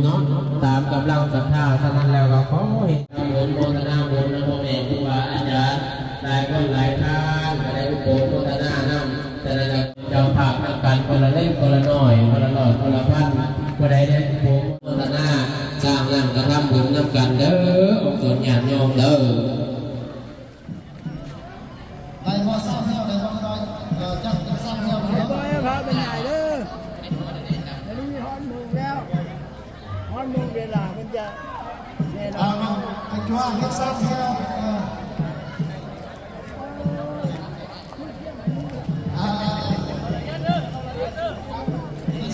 เนาะตามกำลังศรัทธาฉะนั้นแล้วก็ขอให้ทำบุญโมทนาบุญนะพ่อแม่ครูบาอาจารย์หลายคนหลายท่านได้อุปโภคนาน้ำแต่ละเจ้าภาพทำการคนละเล่มคนละหน่อยคนละหลอดคนละพันผู้ใดได้อุปโภคนาสร้างร่างกระทำบุญนำกันเด้อองค์ส่วนญาติโยมเด้อไปพอสร้างเที่ยวเลยพอน้อยจับสร้างเที่ยวเลยไปพาไปไหนเด้อแล้วนี่ฮอนมุงแล้วฮอนมุงเวลามันจะเนี่ยเราไปจ้วงให้สร้างเที่ยว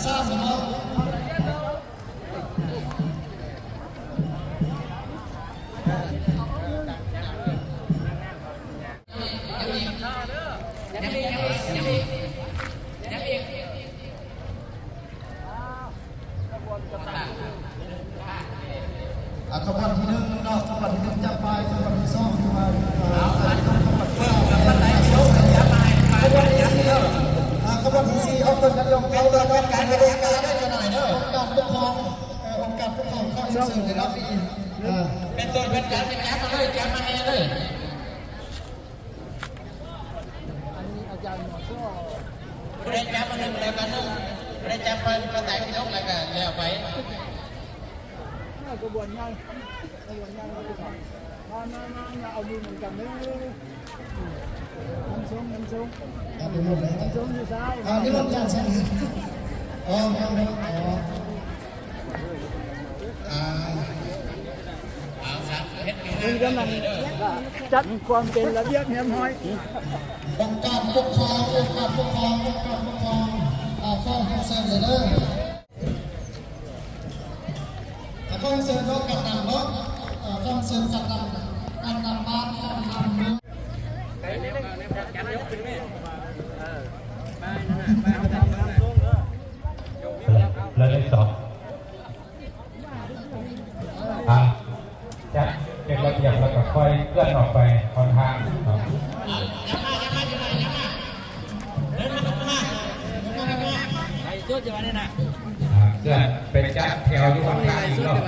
สร้างเนาะขบวนที่หนึ่งเนาะขบวนที่หนึ่งจะไปขบวนที่สองที่มาขบวนที่สี่เอาคนกันยงเอาเรื่องการบริการได้หน่อยเด้อการปกครององค์การปกครองข้อที่สี่นะครับเป็นตัวเป็นการเป็นการมาเลยการมาให้เลยอันนี้อาจารย์หมอก็เรียนจับมาหนึ่งแล้วกันเนาะเรียนจับเป็นกระต่ายพี่น้องอะไรกันแล้วไปกระบวนการก็ไปทำมาเอามือเหมือนกันเลยน้ำส้มอยู่ซ้ายนี่มันจะใช่มีกำลังจัดความเป็นระเบียบเรียบร้อยองค์การปกครองข้อให้เสร็จเลยข้อเสร็จแล้วกัดนำรถข้อเสร็จกัดนำบ้านข้อทำมือแล้วได้สอบจะเป็นระเบียบแล้วก็ค่อยเคลื่อนออกไปค่อนข้างเคลื่อนเป็นจัดแถวอยู่ข้างข้างอีกรอบ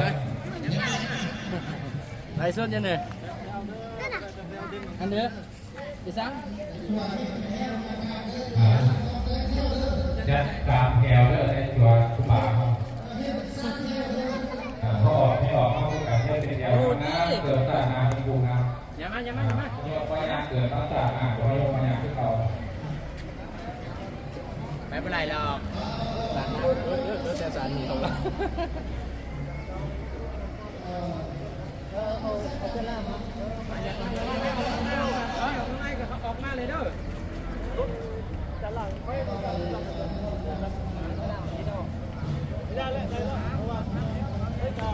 ไอ้ส้นยังไงอันเนี้ยดิซังจะตามแถวเรื่องในตัวทุบาเขาออกไม่ออกเขาการเลือกเป็นเดียวนะเกิดตาหนาเป็นกูนะอย่ามาโยกไปนะเกิดต้องตาหนาโยกไปนะที่เราไม่เป็นไรหรอกสารนะแต่สารหนีตรงนั้นออกมาเลยเด้อจะหลังไม่ได้เลยเพราะว่าไม่ต่อ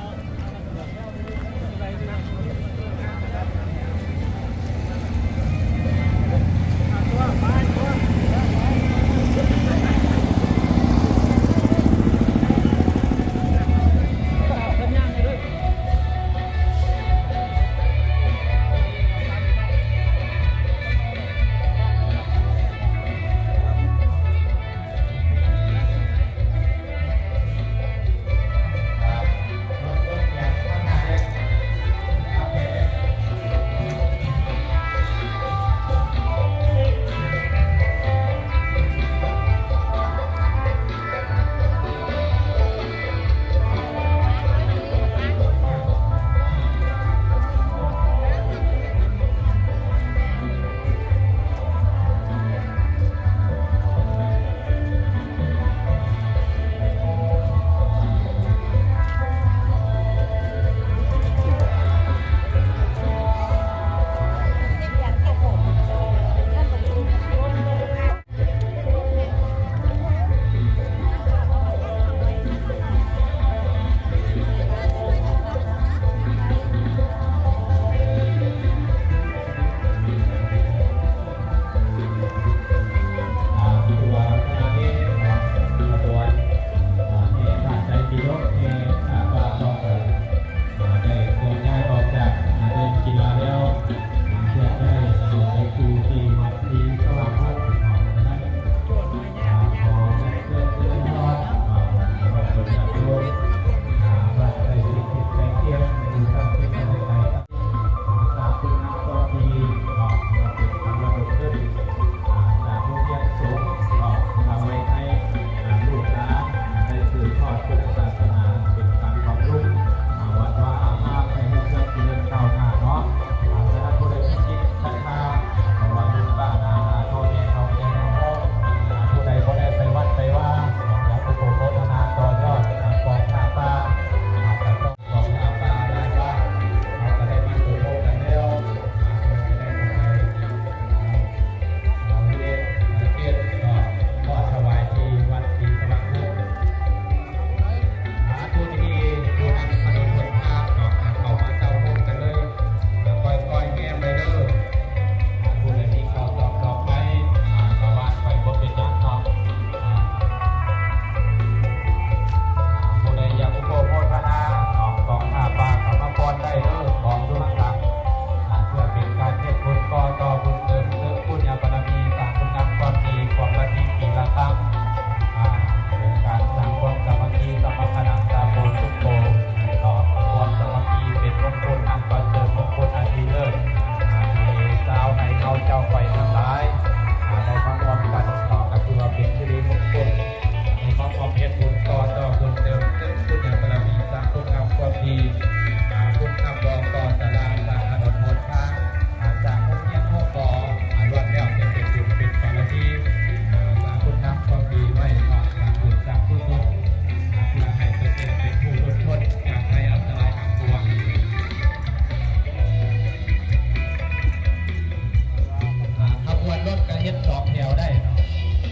สองแถวได้เนาะ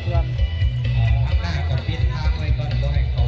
เพื่อน ข้างหน้ากับปิดทางไว้ก่อนบ่ให้เขา